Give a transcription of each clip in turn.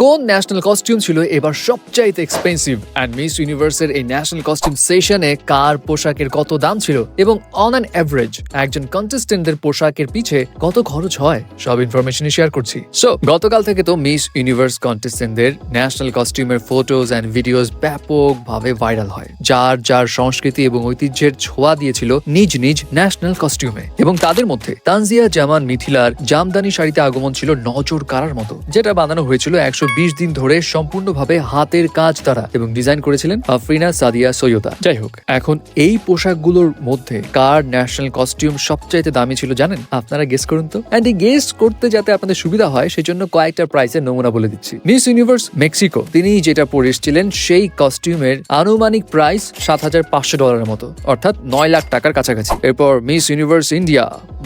কোন national costume ছিল এবার সবচাইতে এক্সপেন্সিভ অ্যান্ড মিস ইউনিভার্সের এই ন্যাশনাল কস্টিউম সেশনে কার পোশাকের কত দাম ছিল এবং অন অ্যান এভারেজ একজন কন্টেস্টেন্টদের পোশাকের পিছে কত খরচ হয় সব ইনফরমেশনই শেয়ার করছি। সো গতকাল থেকে তো মিস ইউনিভার্স কন্টেস্টেন্টদের ন্যাশনাল কস্টিউমের ফটোজ অ্যান্ড ভিডিওস ব্যাপকভাবে ভাইরাল হয়, যার যার সংস্কৃতি এবং ঐতিহ্যের ছোঁয়া দিয়েছিল নিজ নিজ ন্যাশনাল কস্টিউমে। এবং তাদের মধ্যে তানজিয়া জামান মিথিলার জামদানি শাড়িতে আগমন ছিল নজর কাড়ার মতো, যেটা বানানো হয়েছিল 120 দিন ধরে সম্পূর্ণভাবে হাতের কাজ দ্বারা এবং ডিজাইন করেছিলেন আফরিনা সাদিয়া সৈয়দা। যাই হোক, এখন এই পোশাকগুলোর মধ্যে কার ন্যাশনাল কস্টিউম সবচাইতে দামি ছিল জানেন? আপনারা গেস করুন তো। এন্ড এই গেস করতে যাতে আপনাদের সুবিধা হয় সেজন্য কয়েকটা প্রাইসের নমুনা বলে দিচ্ছি। মিস ইউনিভার্স মেক্সিকো, তিনি যেটা পরে এসেছিলেন সেই কস্টিউমের আনুমানিক প্রাইস $7,500 মতো, অর্থাৎ 9 লাখ টাকার কাছাকাছি। এরপর miss universe India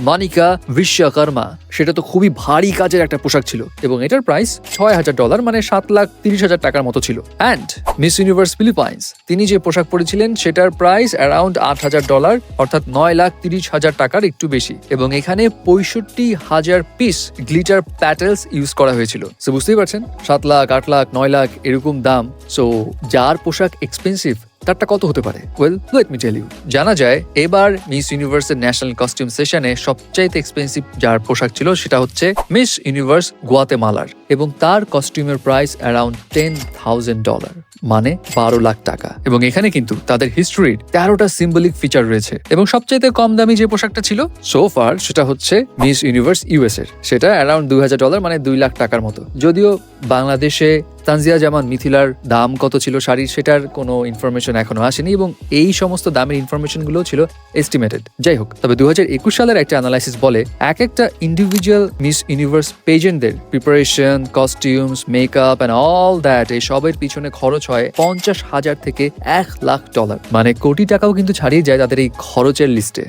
Manika Vishwakarma, সেটা তো খুবই ভারী কাজের একটা পোশাক ছিল এবং এটার প্রাইস $6,000 মানে $7,30,000 টাকার মতো ছিল। অ্যান্ড মিস ইউনিভার্স ফিলিপাইন্স, তিনি যে পোশাক পরেছিলেন সেটার প্রাইস অ্যারাউন্ড $8,000 অর্থাৎ $9,30,000 টাকার একটু বেশি, এবং এখানে 65,000 পিস গ্লিটার প্যাটেলস ইউজ করা হয়েছিল। সো বুঝতেই পারছেন 7 লাখ, 8 লাখ, 9 লাখ এরকম দাম। সো যার পোশাক এক্সপেন্সিভ তারটা কত হতে পারে? Well, let me tell you. জানা যায় এবার মিস ইউনিভার্সের ন্যাশনাল কস্টিউম সেশনে সবচাইতে এক্সপেন্সিভ যার পোশাক ছিল সেটা হচ্ছে মিস ইউনিভার্স গুয়াতেমালার, এবং তার কস্টিউমের প্রাইস অ্যারাউন্ড $10,000 মানে 12 লাখ টাকা। এবং এখানে কিন্তু তাদের হিস্ট্রির 13টা সিম্বলিক ফিচার রয়েছে। এবং সবচাইতে কম দামি যে পোশাকটা ছিল সো ফার সেটা হচ্ছে মিস ইউনিভার্স ইউএস এর, সেটা অ্যারাউন্ড $2,000 মানে 2 লাখ টাকার মতো। যদিও বাংলাদেশে তানজিয়া জামান মিথিলার দাম কত ছিল শাড়ির সেটার কোনো ইনফরমেশন এখনো আসেনি, এবং এই সমস্ত দামের ইনফরমেশন গুলো ছিল এস্টিমেটেড। যাই হোক, তবে 2021 সালের একটা অ্যানালাইসিস বলে এক একটা ইন্ডিভিজুয়াল মিস ইউনিভার্স পেজেন্টদের preparation, costumes, makeup and all that, এই সবের পিছনে খরচ হয় $50,000 থেকে $1 লাখ, মানে কোটি টাকাও কিন্তু ছাড়িয়ে যায় তাদের এই খরচের লিস্টে।